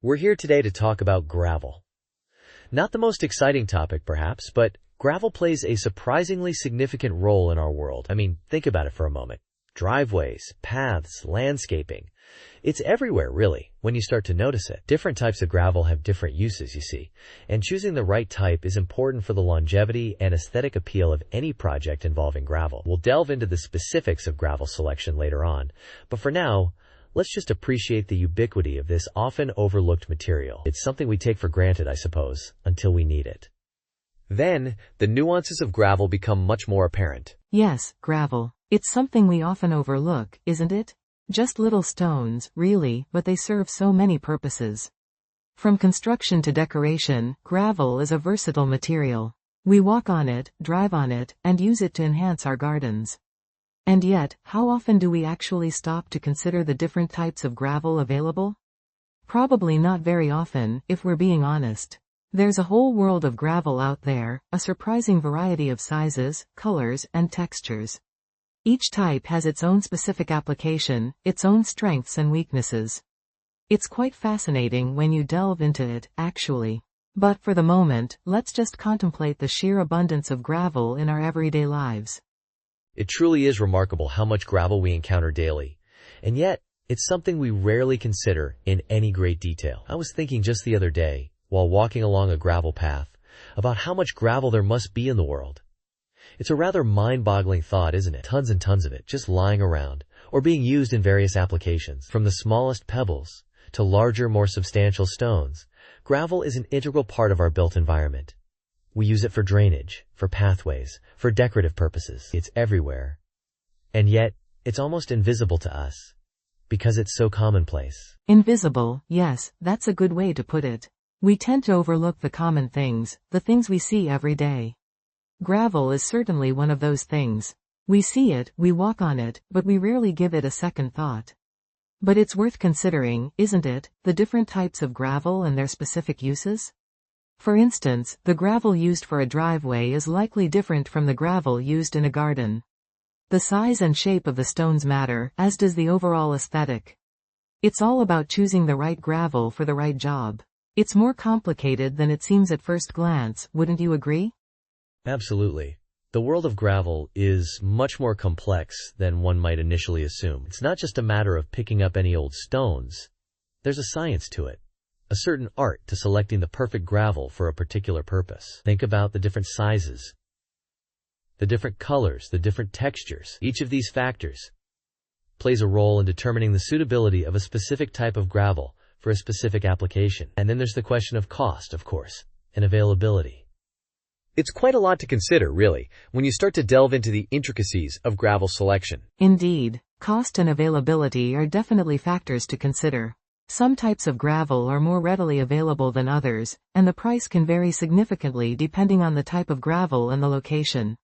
We're here today to talk about gravel. Not the most exciting topic, perhaps, but gravel plays a surprisingly significant role in our world. Think about it for a moment. Driveways, paths, landscaping. It's everywhere, really, when you start to notice it. Different types of gravel have different uses, you see, and choosing the right type is important for the longevity and aesthetic appeal of any project involving gravel. We'll delve into the specifics of gravel selection later on, but for now, let's just appreciate the ubiquity of this often overlooked material. It's something we take for granted, I suppose, until we need it. Then, the nuances of gravel become much more apparent. Yes, gravel. It's something we often overlook, isn't it? Just little stones, really, but they serve so many purposes. From construction to decoration, gravel is a versatile material. We walk on it, drive on it, and use it to enhance our gardens. And yet, how often do we actually stop to consider the different types of gravel available? Probably not very often, if we're being honest. There's a whole world of gravel out there, a surprising variety of sizes, colors, and textures. Each type has its own specific application, its own strengths and weaknesses. It's quite fascinating when you delve into it, actually. But for the moment, let's just contemplate the sheer abundance of gravel in our everyday lives. It truly is remarkable how much gravel we encounter daily, and yet, it's something we rarely consider in any great detail. I was thinking just the other day, while walking along a gravel path, about how much gravel there must be in the world. It's a rather mind-boggling thought, isn't it? Tons and tons of it, just lying around, or being used in various applications. From the smallest pebbles, to larger, more substantial stones, gravel is an integral part of our built environment. We use it for drainage, for pathways, for decorative purposes. It's everywhere. And yet, it's almost invisible to us, because it's so commonplace. Invisible, yes, that's a good way to put it. We tend to overlook the common things, the things we see every day. Gravel is certainly one of those things. We see it, we walk on it, but we rarely give it a second thought. But it's worth considering, isn't it, the different types of gravel and their specific uses? For instance, the gravel used for a driveway is likely different from the gravel used in a garden. The size and shape of the stones matter, as does the overall aesthetic. It's all about choosing the right gravel for the right job. It's more complicated than it seems at first glance, wouldn't you agree? Absolutely. The world of gravel is much more complex than one might initially assume. It's not just a matter of picking up any old stones. There's a science to it, a certain art to selecting the perfect gravel for a particular purpose. Think about the different sizes, the different colors, the different textures. Each of these factors plays a role in determining the suitability of a specific type of gravel for a specific application. And then there's the question of cost, of course, and availability. It's quite a lot to consider, really, when you start to delve into the intricacies of gravel selection. Indeed, cost and availability are definitely factors to consider. Some types of gravel are more readily available than others, and the price can vary significantly depending on the type of gravel and the location.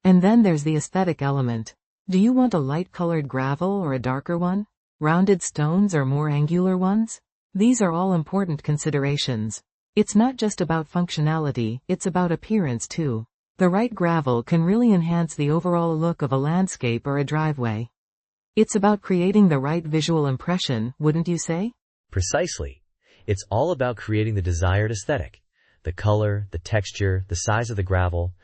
And then there's the aesthetic element. Do you want a light-colored gravel or a darker one? Rounded stones or more angular ones? These are all important considerations. It's not just about functionality, it's about appearance too. The right gravel can really enhance the overall look of a landscape or a driveway. It's about creating the right visual impression, wouldn't you say? Precisely. It's all about creating the desired aesthetic. The color, the texture, the size of the gravel.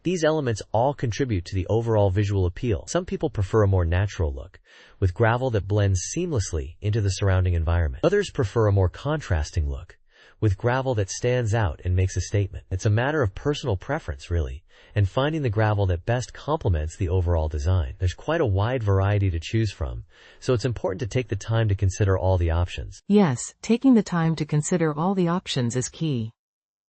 These elements all contribute to the overall visual appeal. Some people prefer a more natural look, with gravel that blends seamlessly into the surrounding environment. Others prefer a more contrasting look, with gravel that stands out and makes a statement. It's a matter of personal preference, really, and finding the gravel that best complements the overall design. There's quite a wide variety to choose from, so it's important to take the time to consider all the options. Yes, taking the time to consider all the options is key.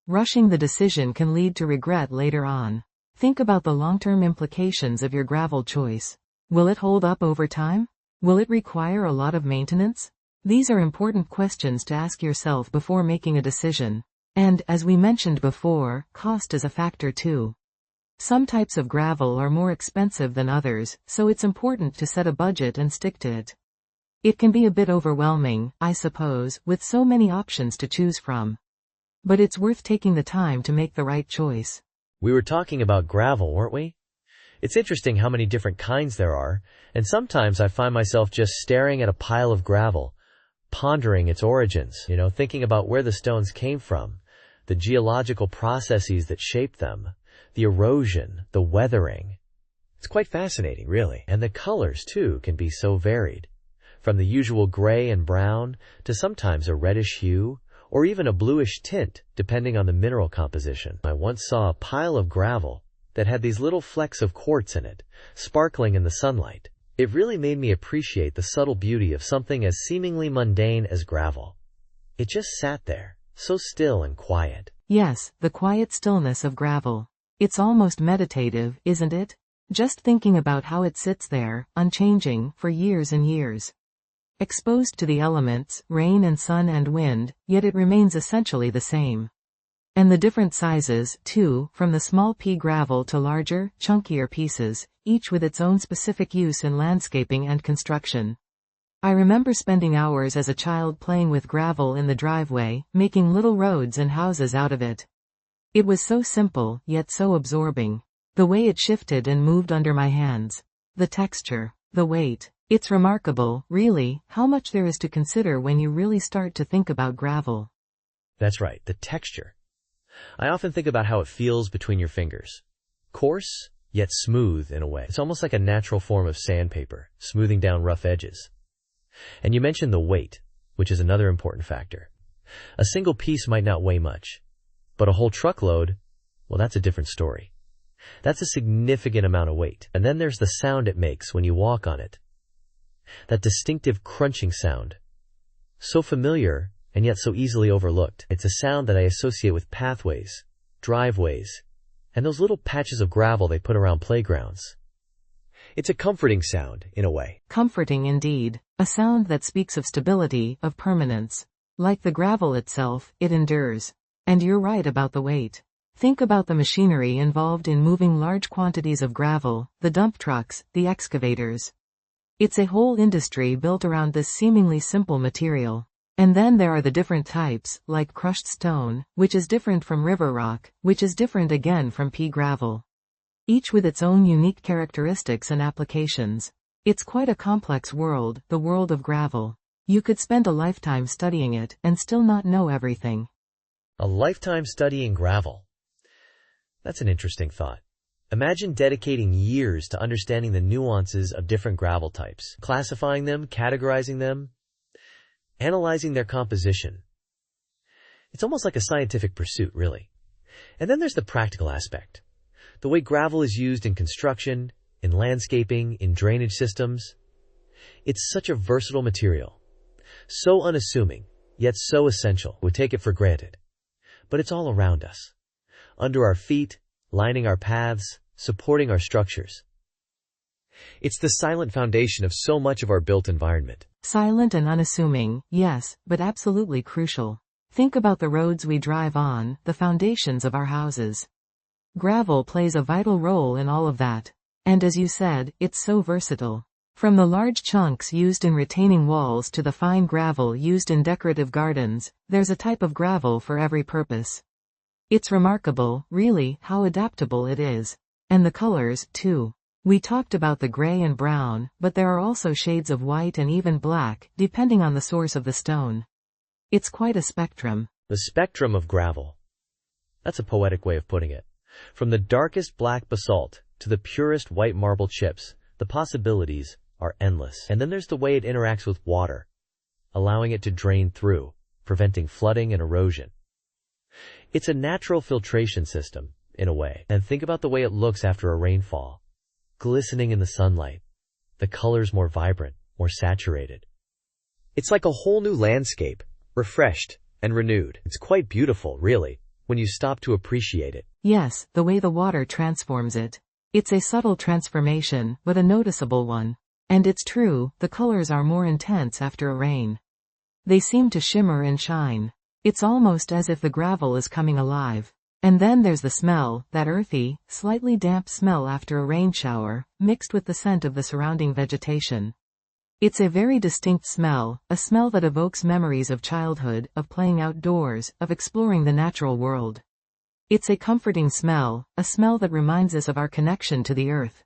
Rushing the decision can lead to regret later on. Think about the long-term implications of your gravel choice. Will it hold up over time? Will it require a lot of maintenance? These are important questions to ask yourself before making a decision. And, as we mentioned before, cost is a factor too. Some types of gravel are more expensive than others, so it's important to set a budget and stick to it. It can be a bit overwhelming, I suppose, with so many options to choose from. But it's worth taking the time to make the right choice. We were talking about gravel, weren't we? It's interesting how many different kinds there are, and sometimes I find myself just staring at a pile of gravel, pondering its origins, thinking about where the stones came from, the geological processes that shaped them, the erosion, the weathering. It's quite fascinating, really. And the colors, too, can be so varied. From the usual gray and brown to sometimes a reddish hue, or even a bluish tint, depending on the mineral composition. I once saw a pile of gravel that had these little flecks of quartz in it, sparkling in the sunlight. It really made me appreciate the subtle beauty of something as seemingly mundane as gravel. It just sat there, so still and quiet. Yes, the quiet stillness of gravel. It's almost meditative, isn't it? Just thinking about how it sits there, unchanging, for years and years. Exposed to the elements, rain and sun and wind, yet it remains essentially the same. And the different sizes, too, from the small pea gravel to larger, chunkier pieces, each with its own specific use in landscaping and construction. I remember spending hours as a child playing with gravel in the driveway, making little roads and houses out of it. It was so simple, yet so absorbing. The way it shifted and moved under my hands. The texture. The weight. It's remarkable, really, how much there is to consider when you really start to think about gravel. That's right, the texture. I often think about how it feels between your fingers. Coarse, yet smooth in a way. It's almost like a natural form of sandpaper, smoothing down rough edges. And you mentioned the weight, which is another important factor. A single piece might not weigh much, but a whole truckload, well, that's a different story. That's a significant amount of weight. And then there's the sound it makes when you walk on it. That distinctive crunching sound. So familiar, and yet so easily overlooked. It's a sound that I associate with pathways, driveways, and those little patches of gravel they put around playgrounds. It's a comforting sound, in a way. Comforting indeed. A sound that speaks of stability, of permanence. Like the gravel itself, it endures. And you're right about the weight. Think about the machinery involved in moving large quantities of gravel, the dump trucks, the excavators. It's a whole industry built around this seemingly simple material. And then there are the different types, like crushed stone, which is different from river rock, which is different again from pea gravel. Each with its own unique characteristics and applications. It's quite a complex world, the world of gravel. You could spend a lifetime studying it and still not know everything. A lifetime studying gravel. That's an interesting thought. Imagine dedicating years to understanding the nuances of different gravel types, classifying them, categorizing them, analyzing their composition. It's almost like a scientific pursuit, really. And then there's the practical aspect. The way gravel is used in construction, in landscaping, in drainage systems. It's such a versatile material. So unassuming, yet so essential. We take it for granted. But it's all around us. Under our feet, lining our paths, supporting our structures. It's the silent foundation of so much of our built environment. Silent and unassuming, yes, but absolutely crucial. Think about the roads we drive on, the foundations of our houses. Gravel plays a vital role in all of that. And as you said, it's so versatile. From the large chunks used in retaining walls to the fine gravel used in decorative gardens, there's a type of gravel for every purpose. It's remarkable, really, how adaptable it is. And the colors, too. We talked about the gray and brown, but there are also shades of white and even black, depending on the source of the stone. It's quite a spectrum. The spectrum of gravel. That's a poetic way of putting it. From the darkest black basalt to the purest white marble chips, the possibilities are endless. And then there's the way it interacts with water, allowing it to drain through, preventing flooding and erosion. It's a natural filtration system, in a way. And think about the way it looks after a rainfall. Glistening in the sunlight. The colors more vibrant, more saturated. It's like a whole new landscape, refreshed and renewed. It's quite beautiful, really, when you stop to appreciate it. Yes, the way the water transforms it. It's a subtle transformation, but a noticeable one. And it's true, the colors are more intense after a rain. They seem to shimmer and shine. It's almost as if the gravel is coming alive. And then there's the smell, that earthy, slightly damp smell after a rain shower, mixed with the scent of the surrounding vegetation. It's a very distinct smell, a smell that evokes memories of childhood, of playing outdoors, of exploring the natural world. It's a comforting smell, a smell that reminds us of our connection to the earth.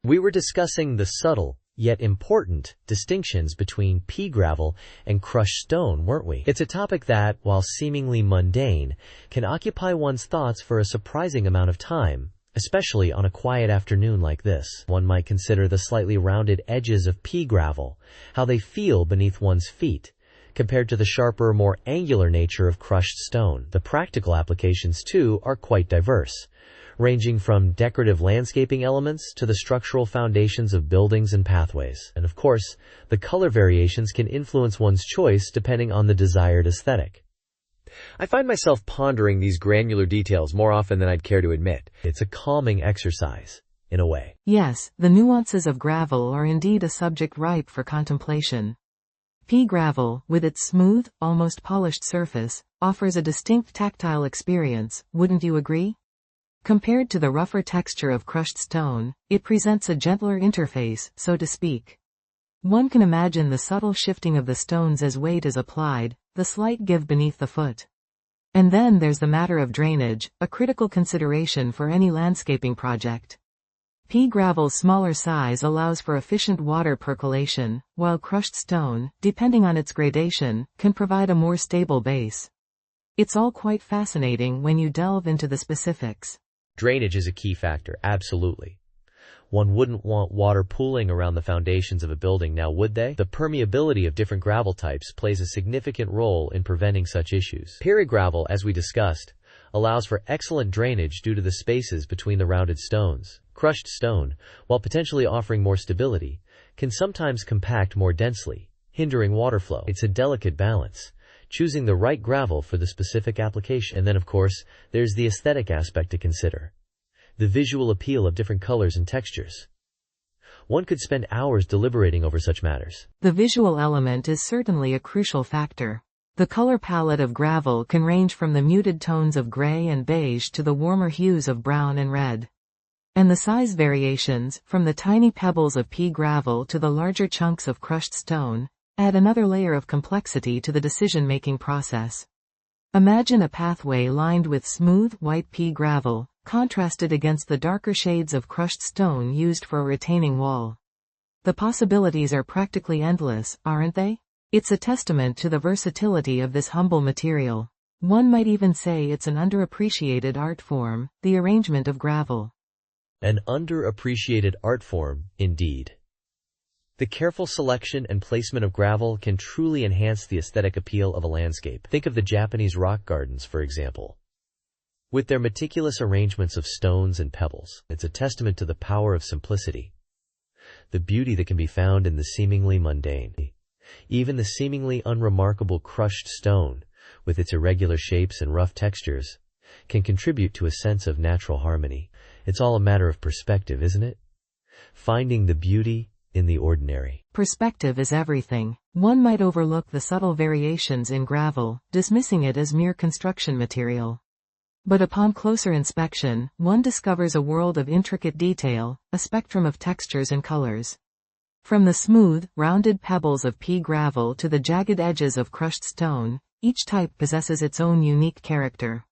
We were discussing the subtle, yet important distinctions between pea gravel and crushed stone, weren't we? It's a topic that, while seemingly mundane, can occupy one's thoughts for a surprising amount of time, especially on a quiet afternoon like this. One might consider the slightly rounded edges of pea gravel, how they feel beneath one's feet, compared to the sharper, more angular nature of crushed stone. The practical applications, too, are quite diverse, ranging from decorative landscaping elements to the structural foundations of buildings and pathways. And of course, the color variations can influence one's choice depending on the desired aesthetic. I find myself pondering these granular details more often than I'd care to admit. It's a calming exercise, in a way. Yes, the nuances of gravel are indeed a subject ripe for contemplation. Pea gravel, with its smooth, almost polished surface, offers a distinct tactile experience, wouldn't you agree? Compared to the rougher texture of crushed stone, it presents a gentler interface, so to speak. One can imagine the subtle shifting of the stones as weight is applied, the slight give beneath the foot. And then there's the matter of drainage, a critical consideration for any landscaping project. Pea gravel's smaller size allows for efficient water percolation, while crushed stone, depending on its gradation, can provide a more stable base. It's all quite fascinating when you delve into the specifics. Drainage is a key factor, absolutely. One wouldn't want water pooling around the foundations of a building now, would they? The permeability of different gravel types plays a significant role in preventing such issues. Pea gravel, as we discussed, allows for excellent drainage due to the spaces between the rounded stones. Crushed stone, while potentially offering more stability, can sometimes compact more densely, hindering water flow. It's a delicate balance, choosing the right gravel for the specific application. And then, of course, there's the aesthetic aspect to consider. The visual appeal of different colors and textures. One could spend hours deliberating over such matters. The visual element is certainly a crucial factor. The color palette of gravel can range from the muted tones of gray and beige to the warmer hues of brown and red. And the size variations, from the tiny pebbles of pea gravel to the larger chunks of crushed stone, add another layer of complexity to the decision-making process. Imagine a pathway lined with smooth, white pea gravel, contrasted against the darker shades of crushed stone used for a retaining wall. The possibilities are practically endless, aren't they? It's a testament to the versatility of this humble material. One might even say it's an underappreciated art form, the arrangement of gravel. An underappreciated art form, indeed. The careful selection and placement of gravel can truly enhance the aesthetic appeal of a landscape. Think of the Japanese rock gardens, for example. With their meticulous arrangements of stones and pebbles, it's a testament to the power of simplicity. The beauty that can be found in the seemingly mundane. Even the seemingly unremarkable crushed stone, with its irregular shapes and rough textures, can contribute to a sense of natural harmony. It's all a matter of perspective, isn't it? Finding the beauty in the ordinary. Perspective is everything. One might overlook the subtle variations in gravel, dismissing it as mere construction material. But upon closer inspection, one discovers a world of intricate detail, a spectrum of textures and colors. From the smooth, rounded pebbles of pea gravel to the jagged edges of crushed stone, each type possesses its own unique character.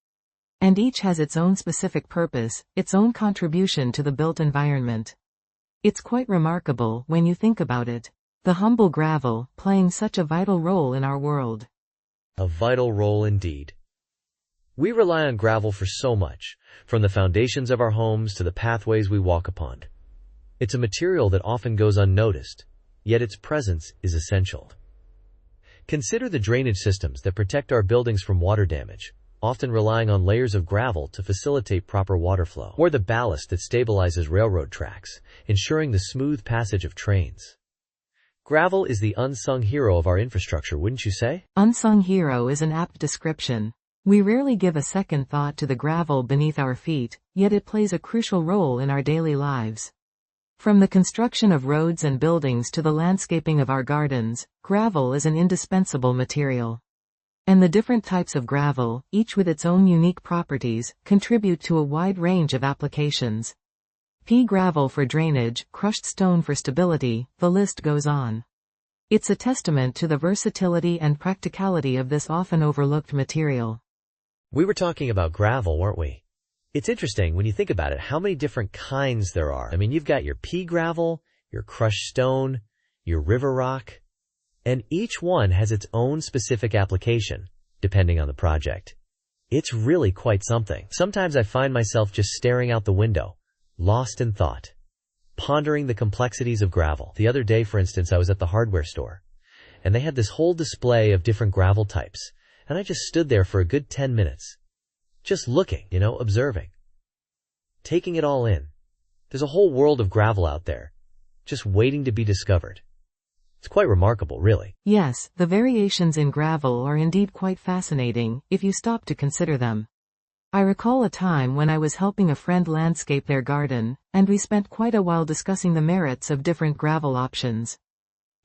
And each has its own specific purpose, its own contribution to the built environment. It's quite remarkable when you think about it. The humble gravel, playing such a vital role in our world. A vital role indeed. We rely on gravel for so much, from the foundations of our homes to the pathways we walk upon. It's a material that often goes unnoticed, yet its presence is essential. Consider the drainage systems that protect our buildings from water damage, often relying on layers of gravel to facilitate proper water flow, or the ballast that stabilizes railroad tracks, ensuring the smooth passage of trains. Gravel is the unsung hero of our infrastructure, wouldn't you say? Unsung hero is an apt description. We rarely give a second thought to the gravel beneath our feet, yet it plays a crucial role in our daily lives. From the construction of roads and buildings to the landscaping of our gardens, gravel is an indispensable material. And the different types of gravel, each with its own unique properties, contribute to a wide range of applications. Pea gravel for drainage, crushed stone for stability, the list goes on. It's a testament to the versatility and practicality of this often overlooked material. We were talking about gravel, weren't we? It's interesting when you think about it, how many different kinds there are. I mean, you've got your pea gravel, your crushed stone, your river rock, and each one has its own specific application, depending on the project. It's really quite something. Sometimes I find myself just staring out the window, lost in thought, pondering the complexities of gravel. The other day, for instance, I was at the hardware store, and they had this whole display of different gravel types, and I just stood there for a good 10 minutes, just looking, observing, taking it all in. There's a whole world of gravel out there, just waiting to be discovered. It's quite remarkable, really. Yes, the variations in gravel are indeed quite fascinating, if you stop to consider them. I recall a time when I was helping a friend landscape their garden, and we spent quite a while discussing the merits of different gravel options.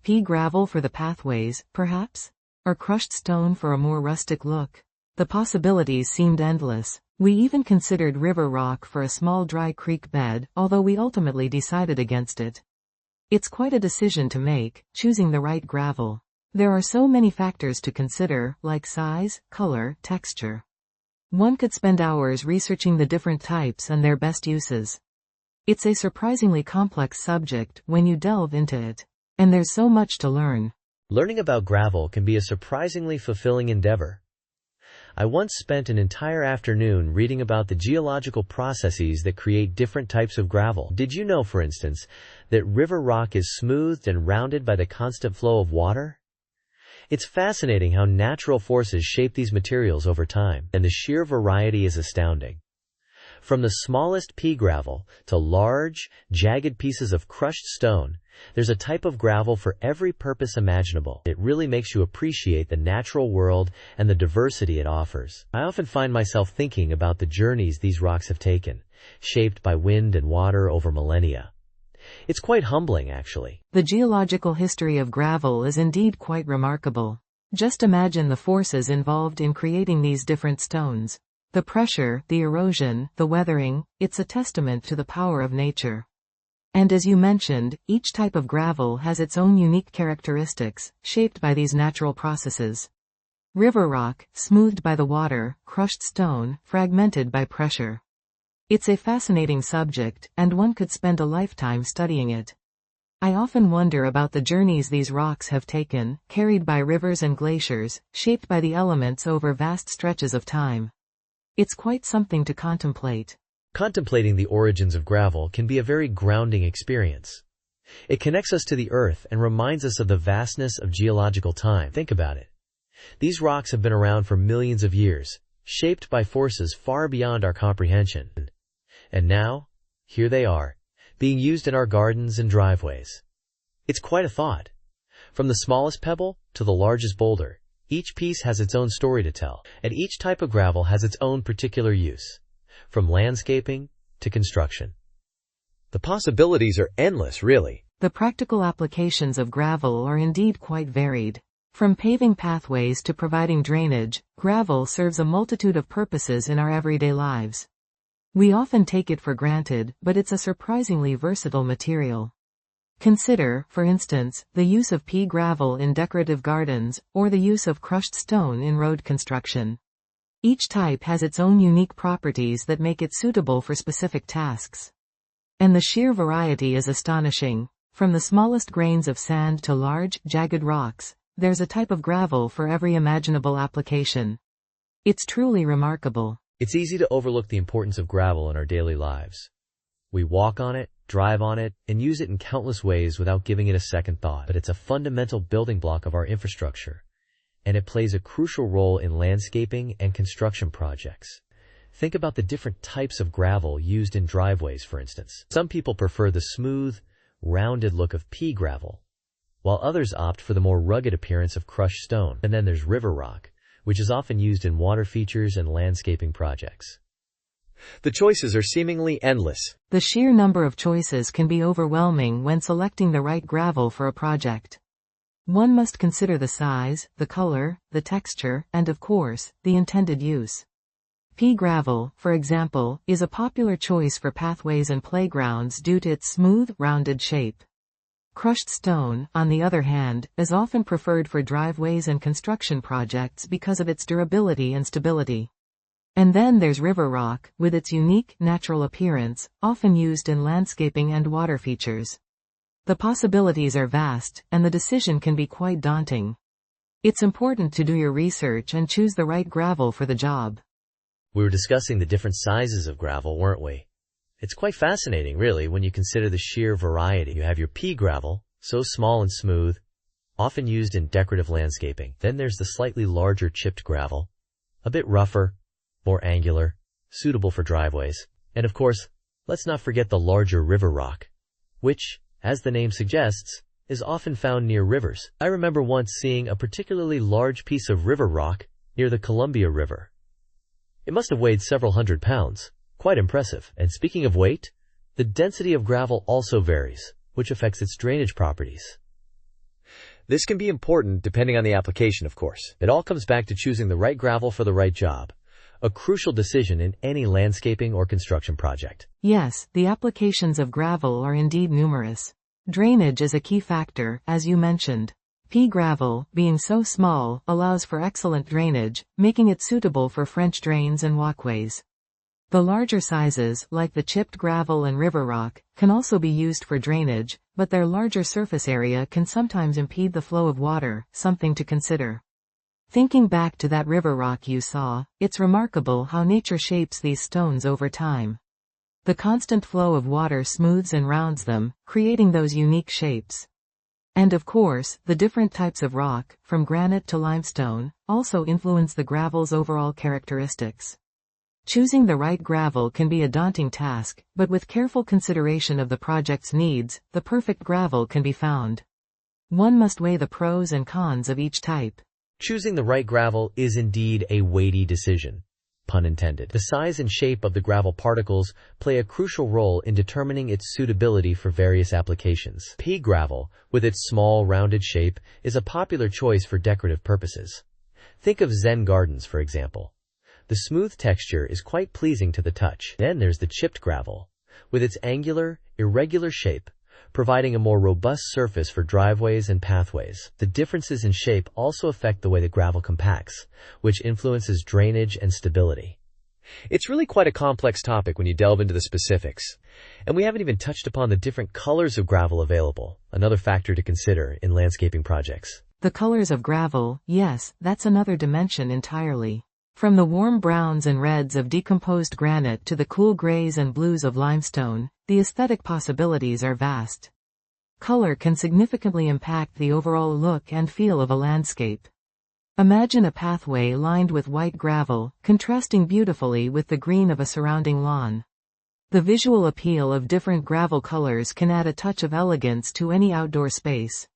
Pea gravel for the pathways, perhaps? Or crushed stone for a more rustic look? The possibilities seemed endless. We even considered river rock for a small dry creek bed, although we ultimately decided against it. It's quite a decision to make, choosing the right gravel. There are so many factors to consider, like size, color, texture. One could spend hours researching the different types and their best uses. It's a surprisingly complex subject when you delve into it. And there's so much to learn. Learning about gravel can be a surprisingly fulfilling endeavor. I once spent an entire afternoon reading about the geological processes that create different types of gravel. Did you know, for instance, that river rock is smoothed and rounded by the constant flow of water? It's fascinating how natural forces shape these materials over time, and the sheer variety is astounding. From the smallest pea gravel to large, jagged pieces of crushed stone, there's a type of gravel for every purpose imaginable. It really makes you appreciate the natural world and the diversity it offers. I often find myself thinking about the journeys these rocks have taken, shaped by wind and water over millennia. It's quite humbling, actually. The geological history of gravel is indeed quite remarkable. Just imagine the forces involved in creating these different stones. The pressure, the erosion, the weathering, it's a testament to the power of nature. And as you mentioned, each type of gravel has its own unique characteristics, shaped by these natural processes. River rock, smoothed by the water, crushed stone, fragmented by pressure. It's a fascinating subject, and one could spend a lifetime studying it. I often wonder about the journeys these rocks have taken, carried by rivers and glaciers, shaped by the elements over vast stretches of time. It's quite something to contemplate. Contemplating the origins of gravel can be a very grounding experience. It connects us to the earth and reminds us of the vastness of geological time. Think about it. These rocks have been around for millions of years, shaped by forces far beyond our comprehension. And now, here they are, being used in our gardens and driveways. It's quite a thought. From the smallest pebble to the largest boulder, each piece has its own story to tell, and each type of gravel has its own particular use, from landscaping to construction. The possibilities are endless, really. The practical applications of gravel are indeed quite varied. From paving pathways to providing drainage, gravel serves a multitude of purposes in our everyday lives. We often take it for granted, but it's a surprisingly versatile material. Consider, for instance, the use of pea gravel in decorative gardens, or the use of crushed stone in road construction. Each type has its own unique properties that make it suitable for specific tasks. And the sheer variety is astonishing. From the smallest grains of sand to large, jagged rocks, there's a type of gravel for every imaginable application. It's truly remarkable. It's easy to overlook the importance of gravel in our daily lives. We walk on it, drive on it, and use it in countless ways without giving it a second thought. But it's a fundamental building block of our infrastructure, and it plays a crucial role in landscaping and construction projects. Think about the different types of gravel used in driveways, for instance. Some people prefer the smooth, rounded look of pea gravel, while others opt for the more rugged appearance of crushed stone. And then there's river rock, which is often used in water features and landscaping projects. The choices are seemingly endless. The sheer number of choices can be overwhelming when selecting the right gravel for a project. One must consider the size, the color, the texture, and of course, the intended use. Pea gravel, for example, is a popular choice for pathways and playgrounds due to its smooth, rounded shape. Crushed stone, on the other hand, is often preferred for driveways and construction projects because of its durability and stability. And then there's river rock, with its unique, natural appearance, often used in landscaping and water features. The possibilities are vast, and the decision can be quite daunting. It's important to do your research and choose the right gravel for the job. We were discussing the different sizes of gravel, weren't we? It's quite fascinating, really, when you consider the sheer variety. You have your pea gravel, so small and smooth, often used in decorative landscaping. Then there's the slightly larger chipped gravel, a bit rougher, more angular, suitable for driveways. And of course, let's not forget the larger river rock, which, as the name suggests, is often found near rivers. I remember once seeing a particularly large piece of river rock near the Columbia River. It must have weighed several hundred pounds. Quite impressive. And speaking of weight, the density of gravel also varies, which affects its drainage properties. This can be important depending on the application, of course. It all comes back to choosing the right gravel for the right job, a crucial decision in any landscaping or construction project. Yes, the applications of gravel are indeed numerous. Drainage is a key factor, as you mentioned. Pea gravel, being so small, allows for excellent drainage, making it suitable for French drains and walkways. The larger sizes, like the chipped gravel and river rock, can also be used for drainage, but their larger surface area can sometimes impede the flow of water, something to consider. Thinking back to that river rock you saw, it's remarkable how nature shapes these stones over time. The constant flow of water smooths and rounds them, creating those unique shapes. And of course, the different types of rock, from granite to limestone, also influence the gravel's overall characteristics. Choosing the right gravel can be a daunting task, but with careful consideration of the project's needs, the perfect gravel can be found. One must weigh the pros and cons of each type. Choosing the right gravel is indeed a weighty decision, pun intended. The size and shape of the gravel particles play a crucial role in determining its suitability for various applications. Pea gravel, with its small, rounded shape, is a popular choice for decorative purposes. Think of Zen gardens, for example. The smooth texture is quite pleasing to the touch. Then there's the chipped gravel, with its angular, irregular shape, providing a more robust surface for driveways and pathways. The differences in shape also affect the way the gravel compacts, which influences drainage and stability. It's really quite a complex topic when you delve into the specifics. And we haven't even touched upon the different colors of gravel available, another factor to consider in landscaping projects. The colors of gravel, yes, that's another dimension entirely. From the warm browns and reds of decomposed granite to the cool grays and blues of limestone, the aesthetic possibilities are vast. Color can significantly impact the overall look and feel of a landscape. Imagine a pathway lined with white gravel, contrasting beautifully with the green of a surrounding lawn. The visual appeal of different gravel colors can add a touch of elegance to any outdoor space.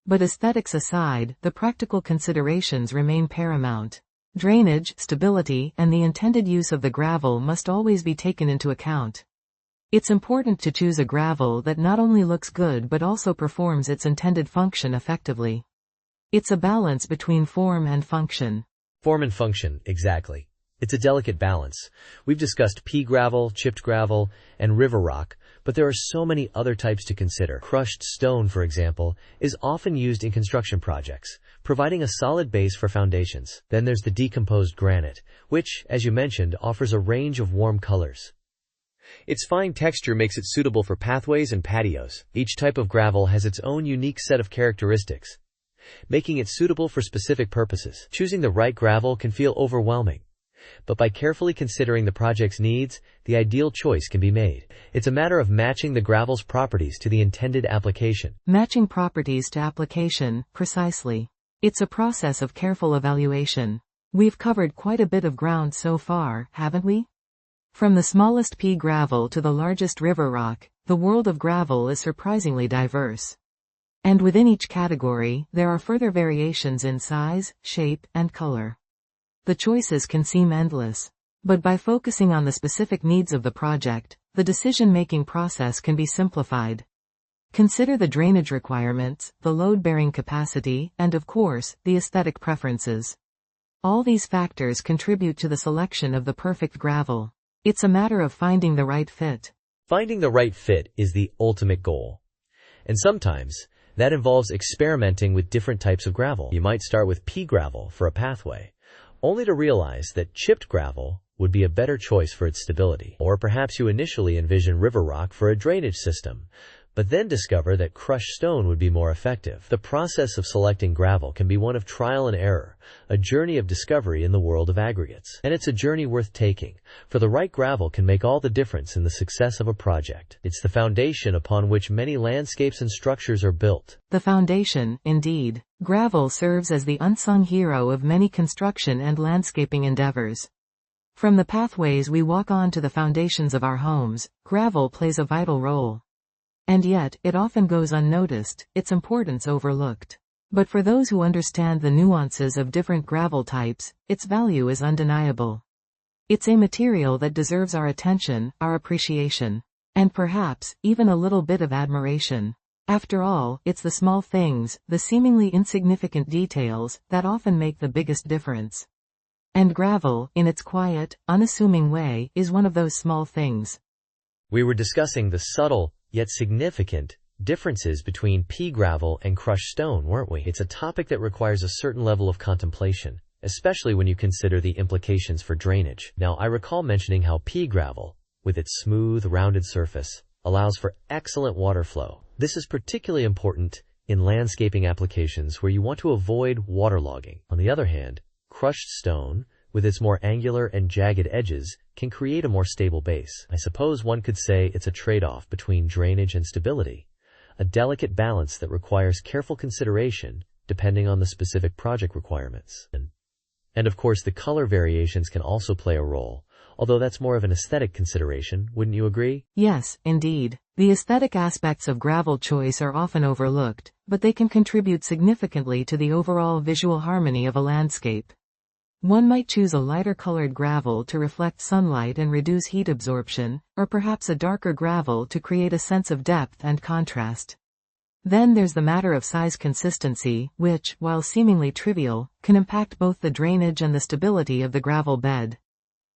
But aesthetics aside, the practical considerations remain paramount. Drainage, stability, and the intended use of the gravel must always be taken into account. It's important to choose a gravel that not only looks good but also performs its intended function effectively. It's a balance between form and function. Form and function, exactly. It's a delicate balance. We've discussed pea gravel, chipped gravel, and river rock, but there are so many other types to consider. Crushed stone, for example, is often used in construction projects, providing a solid base for foundations. Then there's the decomposed granite, which, as you mentioned, offers a range of warm colors. Its fine texture makes it suitable for pathways and patios. Each type of gravel has its own unique set of characteristics, making it suitable for specific purposes. Choosing the right gravel can feel overwhelming, but by carefully considering the project's needs, the ideal choice can be made. It's a matter of matching the gravel's properties to the intended application. Matching properties to application, precisely. It's a process of careful evaluation. We've covered quite a bit of ground so far, haven't we? From the smallest pea gravel to the largest river rock, the world of gravel is surprisingly diverse. And within each category, there are further variations in size, shape, and color. The choices can seem endless. But by focusing on the specific needs of the project, the decision-making process can be simplified. Consider the drainage requirements, the load-bearing capacity, and of course, the aesthetic preferences. All these factors contribute to the selection of the perfect gravel. It's a matter of finding the right fit. Finding the right fit is the ultimate goal. And sometimes, that involves experimenting with different types of gravel. You might start with pea gravel for a pathway, only to realize that chipped gravel would be a better choice for its stability. Or perhaps you initially envision river rock for a drainage system, but then discover that crushed stone would be more effective. The process of selecting gravel can be one of trial and error, a journey of discovery in the world of aggregates. And it's a journey worth taking, for the right gravel can make all the difference in the success of a project. It's the foundation upon which many landscapes and structures are built. The foundation, indeed. Gravel serves as the unsung hero of many construction and landscaping endeavors. From the pathways we walk on to the foundations of our homes, gravel plays a vital role. And yet, it often goes unnoticed, its importance overlooked. But for those who understand the nuances of different gravel types, its value is undeniable. It's a material that deserves our attention, our appreciation, and perhaps, even a little bit of admiration. After all, it's the small things, the seemingly insignificant details, that often make the biggest difference. And gravel, in its quiet, unassuming way, is one of those small things. We were discussing the subtle, yet significant, differences between pea gravel and crushed stone, weren't we? It's a topic that requires a certain level of contemplation, especially when you consider the implications for drainage. Now, I recall mentioning how pea gravel, with its smooth, rounded surface, allows for excellent water flow. This is particularly important in landscaping applications where you want to avoid waterlogging. On the other hand, crushed stone, with its more angular and jagged edges, can create a more stable base. I suppose one could say it's a trade-off between drainage and stability, a delicate balance that requires careful consideration depending on the specific project requirements. And of course, the color variations can also play a role, although that's more of an aesthetic consideration, wouldn't you agree? Yes, indeed. The aesthetic aspects of gravel choice are often overlooked, but they can contribute significantly to the overall visual harmony of a landscape. One might choose a lighter colored gravel to reflect sunlight and reduce heat absorption, or perhaps a darker gravel to create a sense of depth and contrast. Then there's the matter of size consistency, which, while seemingly trivial, can impact both the drainage and the stability of the gravel bed.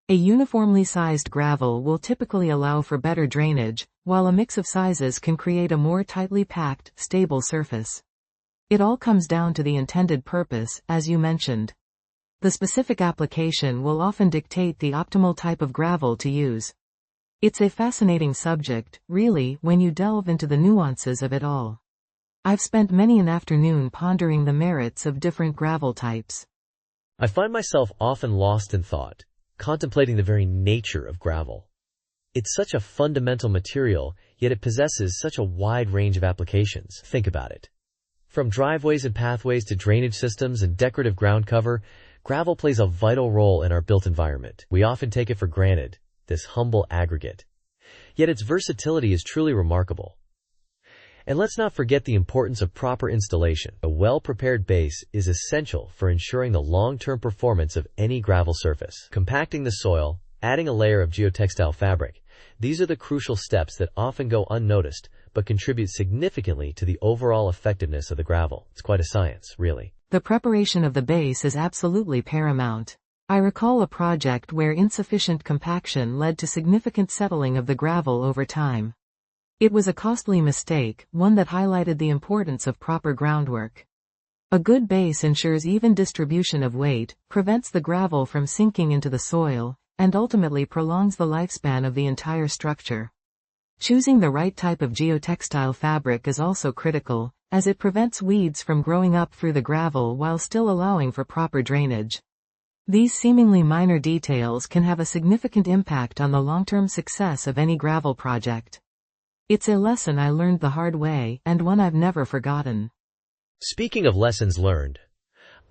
A uniformly sized gravel will typically allow for better drainage, while a mix of sizes can create a more tightly packed, stable surface. It all comes down to the intended purpose, as you mentioned. The specific application will often dictate the optimal type of gravel to use. It's a fascinating subject, really, when you delve into the nuances of it all. I've spent many an afternoon pondering the merits of different gravel types. I find myself often lost in thought, contemplating the very nature of gravel. It's such a fundamental material, yet it possesses such a wide range of applications. Think about it. From driveways and pathways to drainage systems and decorative ground cover, gravel plays a vital role in our built environment. We often take it for granted, this humble aggregate. Yet its versatility is truly remarkable. And let's not forget the importance of proper installation. A well-prepared base is essential for ensuring the long-term performance of any gravel surface. Compacting the soil, adding a layer of geotextile fabric, these are the crucial steps that often go unnoticed, but contribute significantly to the overall effectiveness of the gravel. It's quite a science, really. The preparation of the base is absolutely paramount. I recall a project where insufficient compaction led to significant settling of the gravel over time. It was a costly mistake, one that highlighted the importance of proper groundwork. A good base ensures even distribution of weight, prevents the gravel from sinking into the soil, and ultimately prolongs the lifespan of the entire structure. Choosing the right type of geotextile fabric is also critical, as it prevents weeds from growing up through the gravel while still allowing for proper drainage. These seemingly minor details can have a significant impact on the long-term success of any gravel project. It's a lesson I learned the hard way, and one I've never forgotten. Speaking of lessons learned,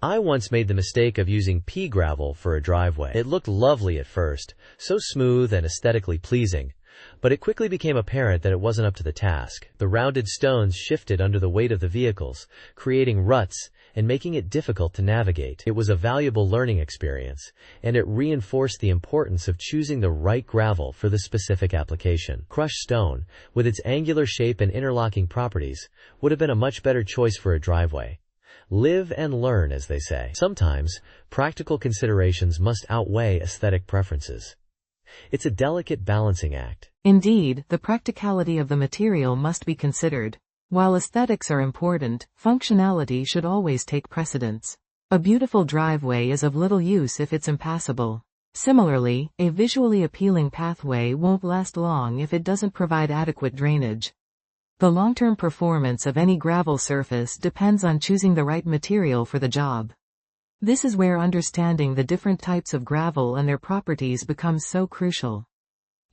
I once made the mistake of using pea gravel for a driveway. It looked lovely at first, so smooth and aesthetically pleasing, but it quickly became apparent that it wasn't up to the task. The rounded stones shifted under the weight of the vehicles, creating ruts and making it difficult to navigate. It was a valuable learning experience, and it reinforced the importance of choosing the right gravel for the specific application. Crushed stone, with its angular shape and interlocking properties, would have been a much better choice for a driveway. Live and learn, as they say. Sometimes, practical considerations must outweigh aesthetic preferences. It's a delicate balancing act. Indeed, the practicality of the material must be considered. While aesthetics are important, functionality should always take precedence. A beautiful driveway is of little use if it's impassable. Similarly, a visually appealing pathway won't last long if it doesn't provide adequate drainage. The long-term performance of any gravel surface depends on choosing the right material for the job. This is where understanding the different types of gravel and their properties becomes so crucial.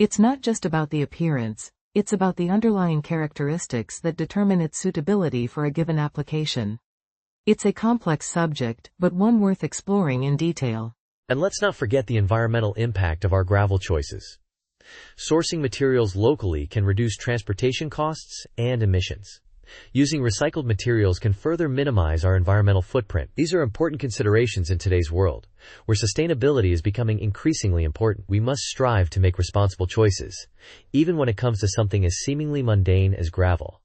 It's not just about the appearance, it's about the underlying characteristics that determine its suitability for a given application. It's a complex subject, but one worth exploring in detail. And let's not forget the environmental impact of our gravel choices. Sourcing materials locally can reduce transportation costs and emissions. Using recycled materials can further minimize our environmental footprint. These are important considerations in today's world, where sustainability is becoming increasingly important. We must strive to make responsible choices, even when it comes to something as seemingly mundane as gravel.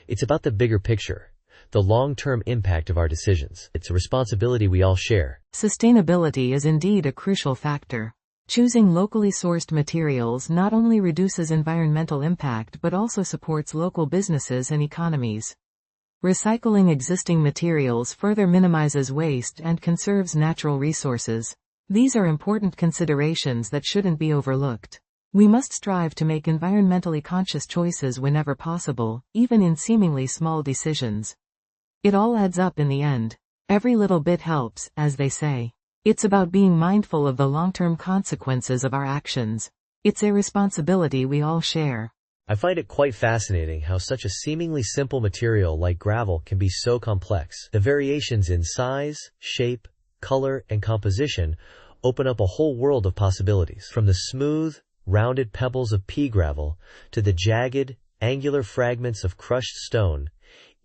It's about the bigger picture, the long-term impact of our decisions. It's a responsibility we all share. Sustainability is indeed a crucial factor. Choosing locally sourced materials not only reduces environmental impact but also supports local businesses and economies. Recycling existing materials further minimizes waste and conserves natural resources. These are important considerations that shouldn't be overlooked. We must strive to make environmentally conscious choices whenever possible, even in seemingly small decisions. It all adds up in the end. Every little bit helps, as they say. It's about being mindful of the long-term consequences of our actions. It's a responsibility we all share. I find it quite fascinating how such a seemingly simple material like gravel can be so complex. The variations in size, shape, color, and composition open up a whole world of possibilities. From the smooth, rounded pebbles of pea gravel to the jagged, angular fragments of crushed stone,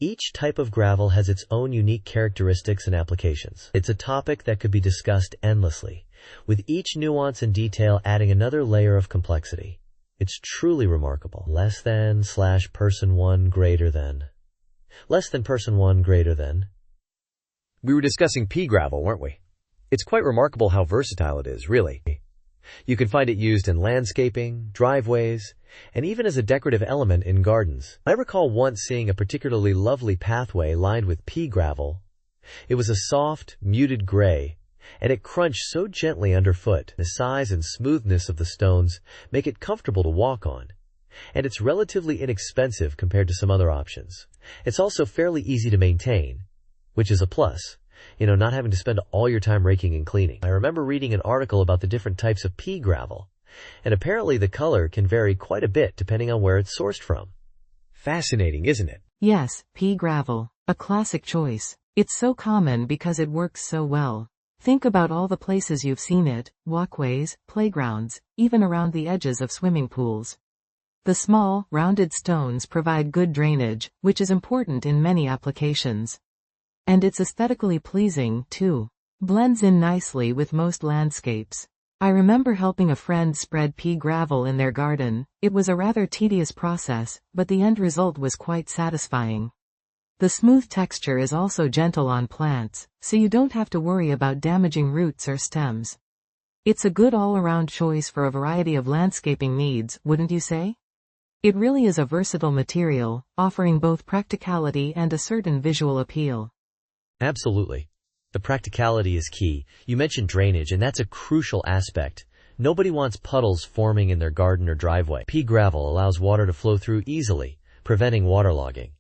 each type of gravel has its own unique characteristics and applications. It's a topic that could be discussed endlessly, with each nuance and detail adding another layer of complexity. It's truly remarkable. Less than / person 1 greater than. Less than person 1 greater than. We were discussing pea gravel, weren't we? It's quite remarkable how versatile it is, really. You can find it used in landscaping, driveways, and even as a decorative element in gardens. I recall once seeing a particularly lovely pathway lined with pea gravel. It was a soft, muted gray, and it crunched so gently underfoot. The size and smoothness of the stones make it comfortable to walk on, and it's relatively inexpensive compared to some other options. It's also fairly easy to maintain, which is a plus. Not having to spend all your time raking and cleaning. I remember reading an article about the different types of pea gravel, and apparently the color can vary quite a bit depending on where it's sourced from. Fascinating, isn't it? Yes, pea gravel. A classic choice. It's so common because it works so well. Think about all the places you've seen it: walkways, playgrounds, even around the edges of swimming pools. The small, rounded stones provide good drainage, which is important in many applications. And it's aesthetically pleasing, too. Blends in nicely with most landscapes. I remember helping a friend spread pea gravel in their garden. It was a rather tedious process, but the end result was quite satisfying. The smooth texture is also gentle on plants, so you don't have to worry about damaging roots or stems. It's a good all-around choice for a variety of landscaping needs, wouldn't you say? It really is a versatile material, offering both practicality and a certain visual appeal. Absolutely. The practicality is key. You mentioned drainage, and that's a crucial aspect. Nobody wants puddles forming in their garden or driveway. Pea gravel allows water to flow through easily, preventing waterlogging.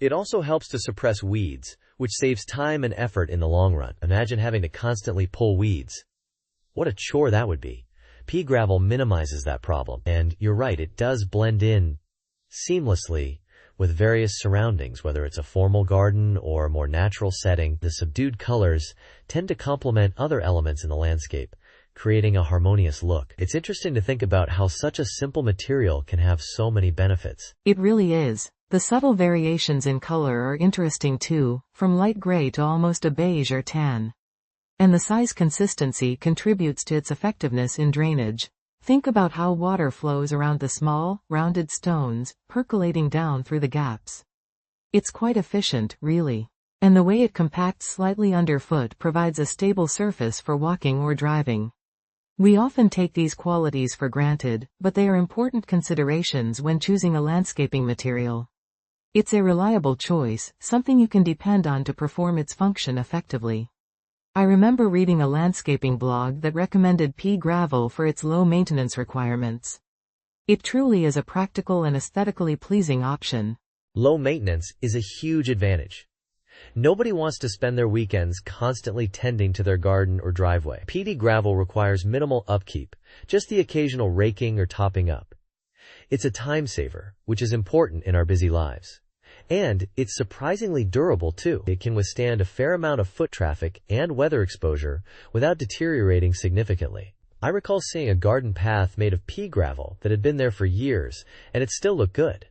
It also helps to suppress weeds, which saves time and effort in the long run. Imagine having to constantly pull weeds. What a chore that would be. Pea gravel minimizes that problem. And you're right, it does blend in seamlessly with various surroundings, whether it's a formal garden or a more natural setting. The subdued colors tend to complement other elements in the landscape, creating a harmonious look. It's interesting to think about how such a simple material can have so many benefits. It really is. The subtle variations in color are interesting too, from light gray to almost a beige or tan. And the size consistency contributes to its effectiveness in drainage. Think about how water flows around the small, rounded stones, percolating down through the gaps. It's quite efficient, really. And the way it compacts slightly underfoot provides a stable surface for walking or driving. We often take these qualities for granted, but they are important considerations when choosing a landscaping material. It's a reliable choice, something you can depend on to perform its function effectively. I remember reading a landscaping blog that recommended pea gravel for its low maintenance requirements. It truly is a practical and aesthetically pleasing option. Low maintenance is a huge advantage. Nobody wants to spend their weekends constantly tending to their garden or driveway. PD gravel requires minimal upkeep, just the occasional raking or topping up. It's a time saver, which is important in our busy lives. And it's surprisingly durable too. It can withstand a fair amount of foot traffic and weather exposure without deteriorating significantly. I recall seeing a garden path made of pea gravel that had been there for years, and it still looked good.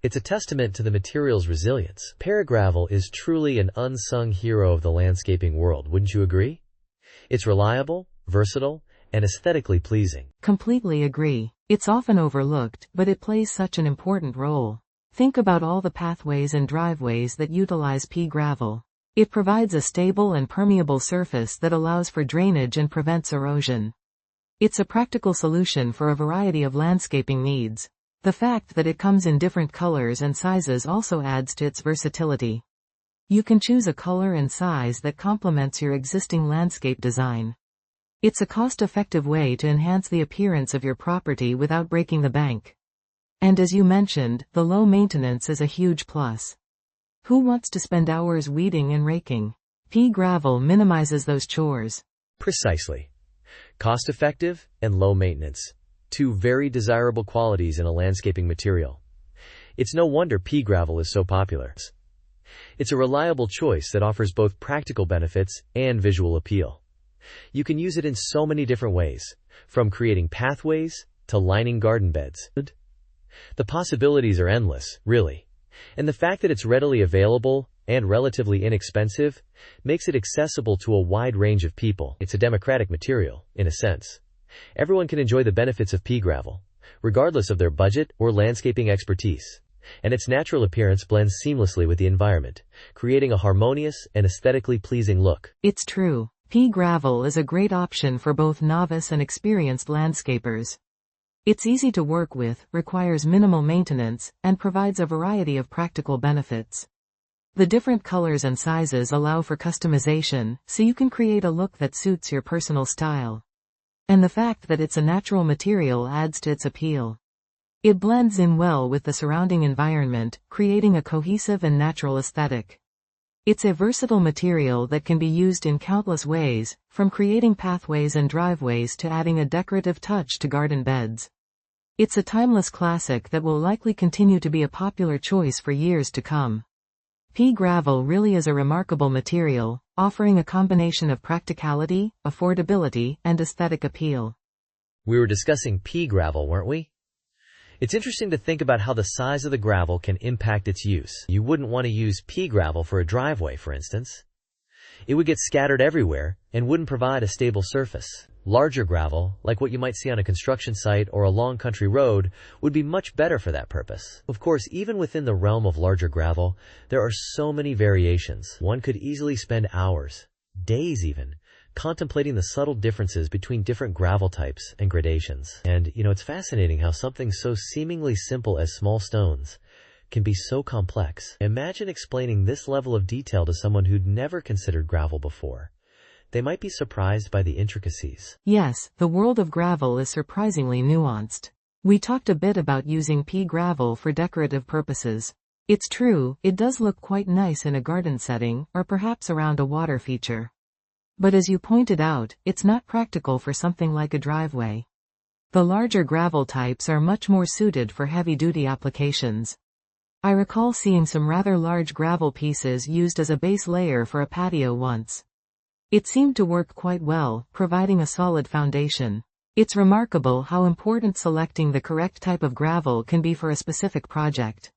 It's a testament to the material's resilience. Paragravel is truly an unsung hero of the landscaping world, wouldn't you agree? It's reliable, versatile, and aesthetically pleasing. Completely agree. It's often overlooked, but it plays such an important role. Think about all the pathways and driveways that utilize pea gravel. It provides a stable and permeable surface that allows for drainage and prevents erosion. It's a practical solution for a variety of landscaping needs. The fact that it comes in different colors and sizes also adds to its versatility. You can choose a color and size that complements your existing landscape design. It's a cost-effective way to enhance the appearance of your property without breaking the bank. And as you mentioned, the low maintenance is a huge plus. Who wants to spend hours weeding and raking? Pea gravel minimizes those chores. Precisely. Cost-effective and low maintenance. Two very desirable qualities in a landscaping material. It's no wonder pea gravel is so popular. It's a reliable choice that offers both practical benefits and visual appeal. You can use it in so many different ways, from creating pathways to lining garden beds. The possibilities are endless, really. And the fact that it's readily available and relatively inexpensive makes it accessible to a wide range of people. It's a democratic material, in a sense. Everyone can enjoy the benefits of pea gravel, regardless of their budget or landscaping expertise. And its natural appearance blends seamlessly with the environment, creating a harmonious and aesthetically pleasing look. It's true. Pea gravel is a great option for both novice and experienced landscapers. It's easy to work with, requires minimal maintenance, and provides a variety of practical benefits. The different colors and sizes allow for customization, so you can create a look that suits your personal style. And the fact that it's a natural material adds to its appeal. It blends in well with the surrounding environment, creating a cohesive and natural aesthetic. It's a versatile material that can be used in countless ways, from creating pathways and driveways to adding a decorative touch to garden beds. It's a timeless classic that will likely continue to be a popular choice for years to come. Pea gravel really is a remarkable material, offering a combination of practicality, affordability, and aesthetic appeal. We were discussing pea gravel, weren't we? It's interesting to think about how the size of the gravel can impact its use. You wouldn't want to use pea gravel for a driveway, for instance. It would get scattered everywhere and wouldn't provide a stable surface. Larger gravel, like what you might see on a construction site or a long country road, would be much better for that purpose. Of course, even within the realm of larger gravel, there are so many variations. One could easily spend hours, days even, contemplating the subtle differences between different gravel types and gradations. And, it's fascinating how something so seemingly simple as small stones can be so complex. Imagine explaining this level of detail to someone who'd never considered gravel before. They might be surprised by the intricacies. Yes, the world of gravel is surprisingly nuanced. We talked a bit about using pea gravel for decorative purposes. It's true, it does look quite nice in a garden setting, or perhaps around a water feature. But as you pointed out, it's not practical for something like a driveway. The larger gravel types are much more suited for heavy-duty applications. I recall seeing some rather large gravel pieces used as a base layer for a patio once. It seemed to work quite well, providing a solid foundation. It's remarkable how important selecting the correct type of gravel can be for a specific project.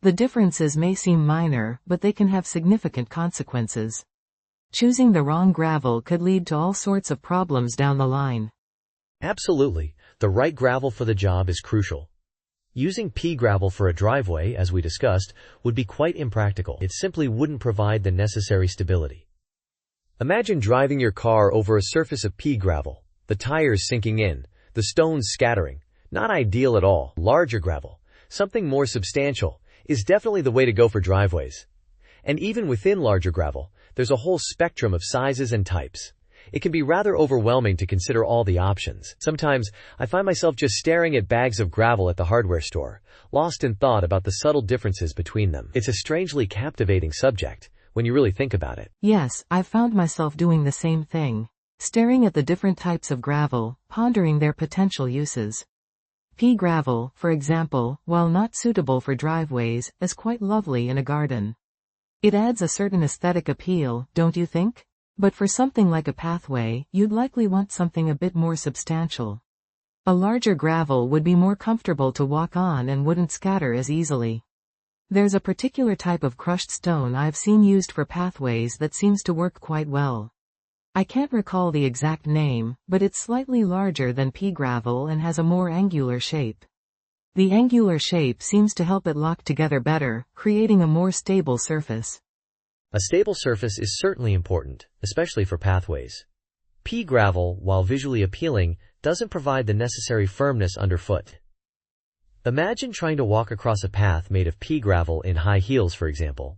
The differences may seem minor, but they can have significant consequences. Choosing the wrong gravel could lead to all sorts of problems down the line. Absolutely. The right gravel for the job is crucial. Using pea gravel for a driveway, as we discussed, would be quite impractical. It simply wouldn't provide the necessary stability. Imagine driving your car over a surface of pea gravel, the tires sinking in, the stones scattering. Not ideal at all. Larger gravel, something more substantial, is definitely the way to go for driveways. And even within larger gravel, there's a whole spectrum of sizes and types. It can be rather overwhelming to consider all the options. Sometimes, I find myself just staring at bags of gravel at the hardware store, lost in thought about the subtle differences between them. It's a strangely captivating subject, when you really think about it. Yes, I've found myself doing the same thing. Staring at the different types of gravel, pondering their potential uses. Pea gravel, for example, while not suitable for driveways, is quite lovely in a garden. It adds a certain aesthetic appeal, don't you think? But for something like a pathway, you'd likely want something a bit more substantial. A larger gravel would be more comfortable to walk on and wouldn't scatter as easily. There's a particular type of crushed stone I've seen used for pathways that seems to work quite well. I can't recall the exact name, but it's slightly larger than pea gravel and has a more angular shape. The angular shape seems to help it lock together better, creating a more stable surface. A stable surface is certainly important, especially for pathways. Pea gravel, while visually appealing, doesn't provide the necessary firmness underfoot. Imagine trying to walk across a path made of pea gravel in high heels, for example.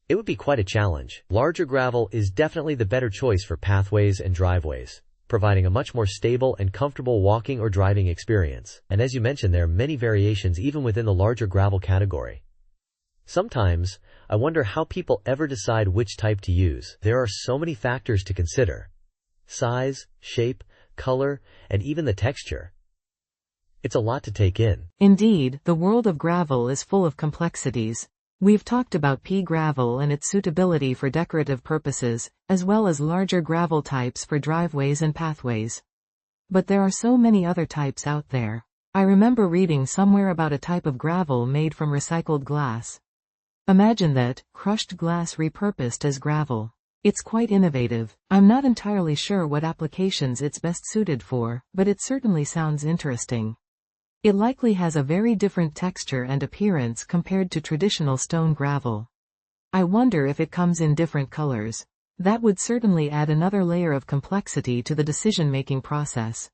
It would be quite a challenge. Larger gravel is definitely the better choice for pathways and driveways, providing a much more stable and comfortable walking or driving experience. And as you mentioned, there are many variations even within the larger gravel category. Sometimes, I wonder how people ever decide which type to use. There are so many factors to consider. Size, shape, color, and even the texture. It's a lot to take in. Indeed, the world of gravel is full of complexities. We've talked about pea gravel and its suitability for decorative purposes, as well as larger gravel types for driveways and pathways. But there are so many other types out there. I remember reading somewhere about a type of gravel made from recycled glass. Imagine that, crushed glass repurposed as gravel. It's quite innovative. I'm not entirely sure what applications it's best suited for, but it certainly sounds interesting. It likely has a very different texture and appearance compared to traditional stone gravel. I wonder if it comes in different colors. That would certainly add another layer of complexity to the decision-making process.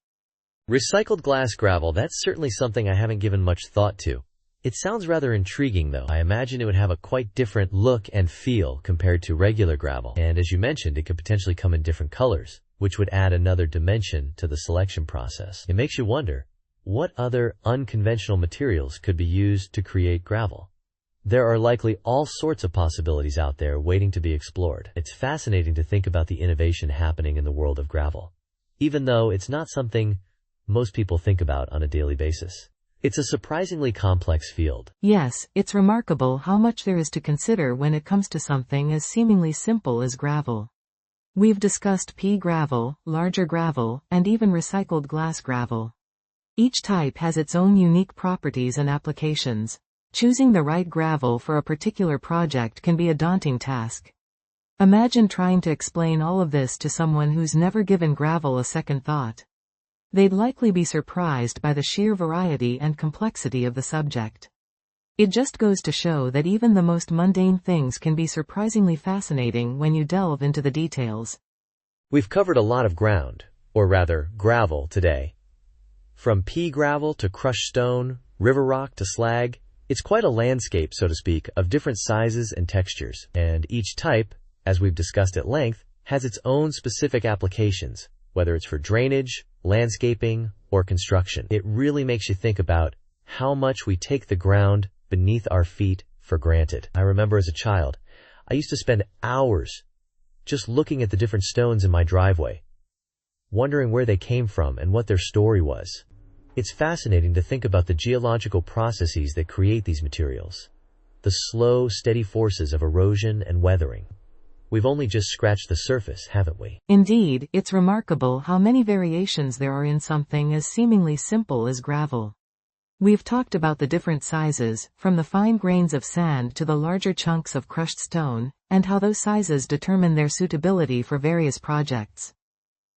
Recycled glass gravel, that's certainly something I haven't given much thought to. It sounds rather intriguing though. I imagine it would have a quite different look and feel compared to regular gravel. And as you mentioned, it could potentially come in different colors, which would add another dimension to the selection process. It makes you wonder, what other unconventional materials could be used to create gravel? There are likely all sorts of possibilities out there waiting to be explored. It's fascinating to think about the innovation happening in the world of gravel, even though it's not something most people think about on a daily basis. It's a surprisingly complex field. Yes, it's remarkable how much there is to consider when it comes to something as seemingly simple as gravel. We've discussed pea gravel, larger gravel, and even recycled glass gravel. Each type has its own unique properties and applications. Choosing the right gravel for a particular project can be a daunting task. Imagine trying to explain all of this to someone who's never given gravel a second thought. They'd likely be surprised by the sheer variety and complexity of the subject. It just goes to show that even the most mundane things can be surprisingly fascinating when you delve into the details. We've covered a lot of ground, or rather, gravel today. From pea gravel to crushed stone, river rock to slag, it's quite a landscape, so to speak, of different sizes and textures. And each type, as we've discussed at length, has its own specific applications, whether it's for drainage, landscaping, or construction. It really makes you think about how much we take the ground beneath our feet for granted. I remember as a child, I used to spend hours just looking at the different stones in my driveway, wondering where they came from and what their story was. It's fascinating to think about the geological processes that create these materials, the slow, steady forces of erosion and weathering. We've only just scratched the surface, haven't we? Indeed, it's remarkable how many variations there are in something as seemingly simple as gravel. We've talked about the different sizes, from the fine grains of sand to the larger chunks of crushed stone, and how those sizes determine their suitability for various projects.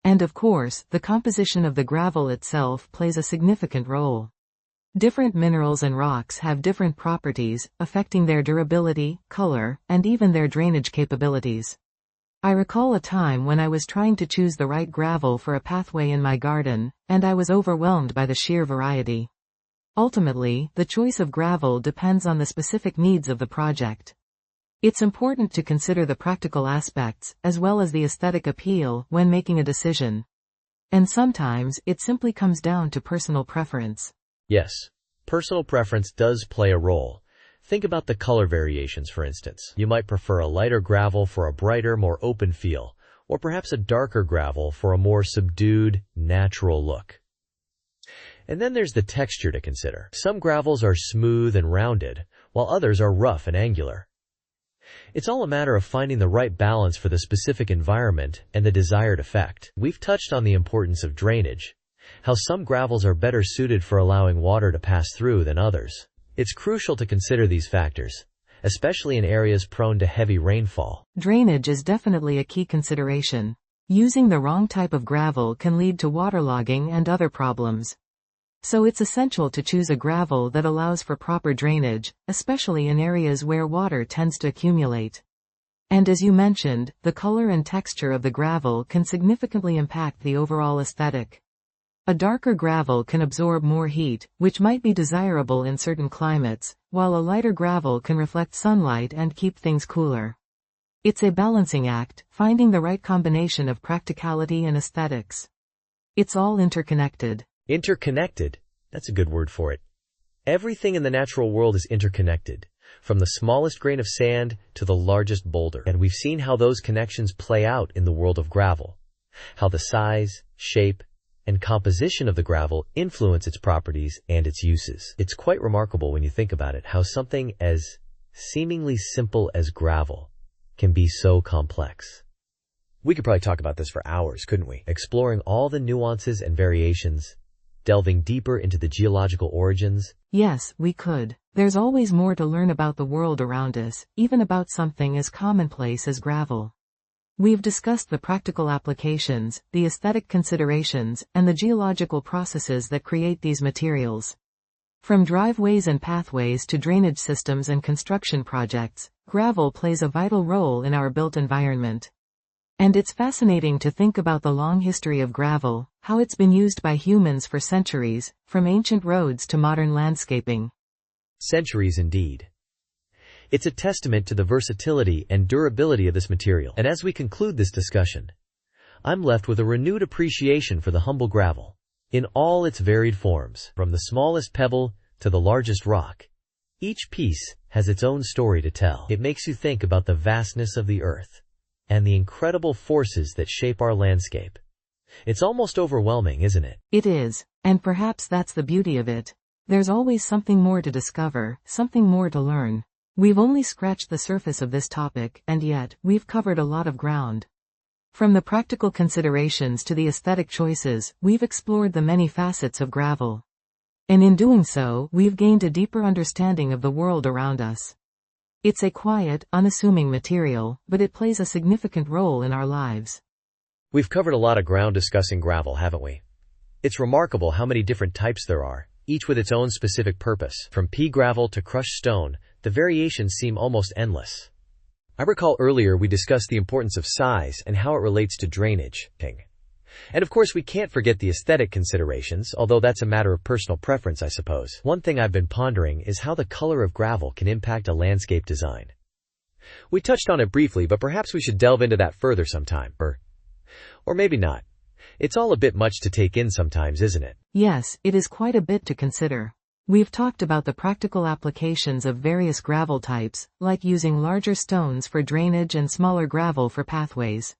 And of course, the composition of the gravel itself plays a significant role. Different minerals and rocks have different properties, affecting their durability, color, and even their drainage capabilities. I recall a time when I was trying to choose the right gravel for a pathway in my garden, and I was overwhelmed by the sheer variety. Ultimately, the choice of gravel depends on the specific needs of the project. It's important to consider the practical aspects, as well as the aesthetic appeal, when making a decision. And sometimes, it simply comes down to personal preference. Yes, personal preference does play a role. Think about the color variations, for instance. You might prefer a lighter gravel for a brighter, more open feel, or perhaps a darker gravel for a more subdued, natural look. And then there's the texture to consider. Some gravels are smooth and rounded, while others are rough and angular. It's all a matter of finding the right balance for the specific environment and the desired effect. We've touched on the importance of drainage, how some gravels are better suited for allowing water to pass through than others. It's crucial to consider these factors, especially in areas prone to heavy rainfall. Drainage is definitely a key consideration. Using the wrong type of gravel can lead to waterlogging and other problems. So it's essential to choose a gravel that allows for proper drainage, especially in areas where water tends to accumulate. And as you mentioned, the color and texture of the gravel can significantly impact the overall aesthetic. A darker gravel can absorb more heat, which might be desirable in certain climates, while a lighter gravel can reflect sunlight and keep things cooler. It's a balancing act, finding the right combination of practicality and aesthetics. It's all interconnected. Interconnected? That's a good word for it. Everything in the natural world is interconnected, from the smallest grain of sand to the largest boulder. And we've seen how those connections play out in the world of gravel. How the size, shape, and composition of the gravel influence its properties and its uses. It's quite remarkable when you think about it, how something as seemingly simple as gravel can be so complex. We could probably talk about this for hours, couldn't we? Exploring all the nuances and variations, delving deeper into the geological origins. Yes, we could. There's always more to learn about the world around us, even about something as commonplace as gravel. We've discussed the practical applications, the aesthetic considerations, and the geological processes that create these materials. From driveways and pathways to drainage systems and construction projects, gravel plays a vital role in our built environment. And it's fascinating to think about the long history of gravel, how it's been used by humans for centuries, from ancient roads to modern landscaping. Centuries indeed. It's a testament to the versatility and durability of this material. And as we conclude this discussion, I'm left with a renewed appreciation for the humble gravel, in all its varied forms, from the smallest pebble to the largest rock. Each piece has its own story to tell. It makes you think about the vastness of the earth and the incredible forces that shape our landscape. It's almost overwhelming, isn't it? It is, and perhaps that's the beauty of it. There's always something more to discover, something more to learn. We've only scratched the surface of this topic, and yet, we've covered a lot of ground. From the practical considerations to the aesthetic choices, we've explored the many facets of gravel. And in doing so, we've gained a deeper understanding of the world around us. It's a quiet, unassuming material, but it plays a significant role in our lives. We've covered a lot of ground discussing gravel, haven't we? It's remarkable how many different types there are, each with its own specific purpose. From pea gravel to crushed stone, the variations seem almost endless. I recall earlier we discussed the importance of size and how it relates to drainage. And of course we can't forget the aesthetic considerations, although that's a matter of personal preference, I suppose. One thing I've been pondering is how the color of gravel can impact a landscape design. We touched on it briefly, but perhaps we should delve into that further sometime. Or maybe not. It's all a bit much to take in sometimes, isn't it? Yes, it is quite a bit to consider. We've talked about the practical applications of various gravel types, like using larger stones for drainage and smaller gravel for pathways.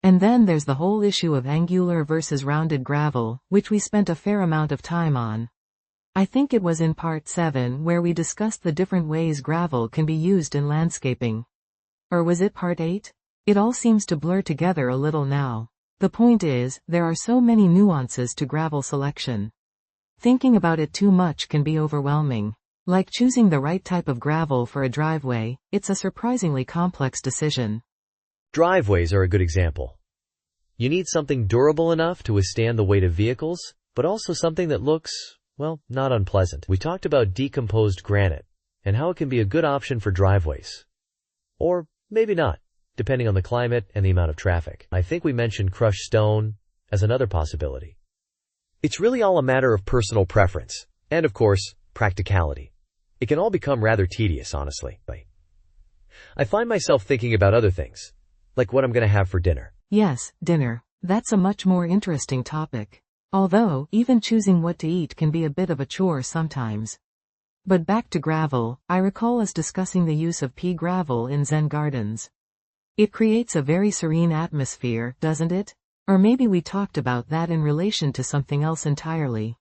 And then there's the whole issue of angular versus rounded gravel, which we spent a fair amount of time on. I think it was in part 7 where we discussed the different ways gravel can be used in landscaping. Or was it part 8? It all seems to blur together a little now. The point is, there are so many nuances to gravel selection. Thinking about it too much can be overwhelming. Like choosing the right type of gravel for a driveway, it's a surprisingly complex decision. Driveways are a good example. You need something durable enough to withstand the weight of vehicles, but also something that looks, well, not unpleasant. We talked about decomposed granite, and how it can be a good option for driveways. Or maybe not, depending on the climate and the amount of traffic. I think we mentioned crushed stone as another possibility. It's really all a matter of personal preference, and of course, practicality. It can all become rather tedious, honestly. I find myself thinking about other things, like what I'm going to have for dinner. Yes, dinner. That's a much more interesting topic. Although, even choosing what to eat can be a bit of a chore sometimes. But back to gravel, I recall us discussing the use of pea gravel in Zen gardens. It creates a very serene atmosphere, doesn't it? Or maybe we talked about that in relation to something else entirely.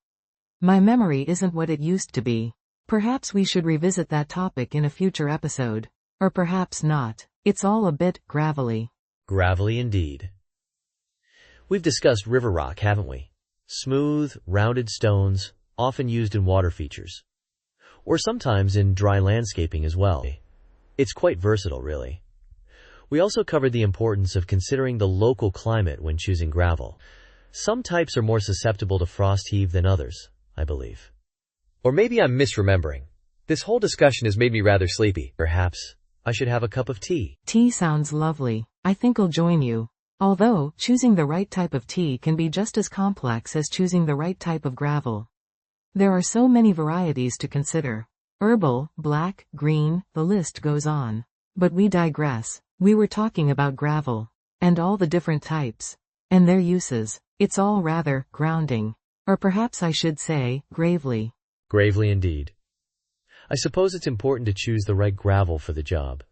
My memory isn't what it used to be. Perhaps we should revisit that topic in a future episode. Or perhaps not. It's all a bit gravelly. Gravelly indeed. We've discussed river rock, haven't we? Smooth, rounded stones, often used in water features. Or sometimes in dry landscaping as well. It's quite versatile, really. We also covered the importance of considering the local climate when choosing gravel. Some types are more susceptible to frost heave than others, I believe. Or maybe I'm misremembering. This whole discussion has made me rather sleepy. Perhaps I should have a cup of tea. Tea sounds lovely. I think I'll join you. Although, choosing the right type of tea can be just as complex as choosing the right type of gravel. There are so many varieties to consider. Herbal, black, green, the list goes on. But we digress. We were talking about gravel. And all the different types. And their uses. It's all rather grounding. Or perhaps I should say, gravely. Gravely indeed. I suppose it's important to choose the right gravel for the job.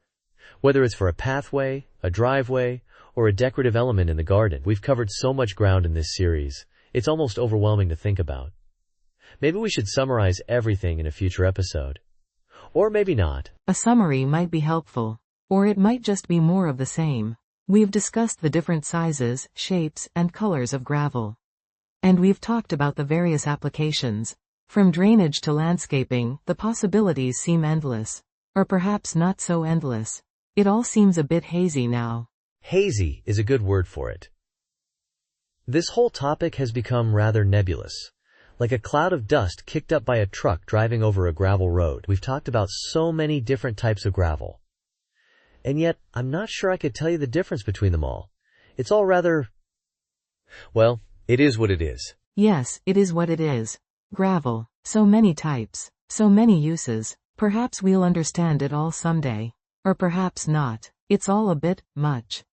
Whether it's for a pathway, a driveway, or a decorative element in the garden. We've covered so much ground in this series, it's almost overwhelming to think about. Maybe we should summarize everything in a future episode. Or maybe not. A summary might be helpful. Or it might just be more of the same. We've discussed the different sizes, shapes, and colors of gravel. And we've talked about the various applications. From drainage to landscaping, the possibilities seem endless. Or perhaps not so endless. It all seems a bit hazy now. Hazy is a good word for it. This whole topic has become rather nebulous, like a cloud of dust kicked up by a truck driving over a gravel road. We've talked about so many different types of gravel. And yet, I'm not sure I could tell you the difference between them all. It's all rather... well, it is what it is. Yes, it is what it is. Gravel. So many types. So many uses. Perhaps we'll understand it all someday. Or perhaps not. It's all a bit much.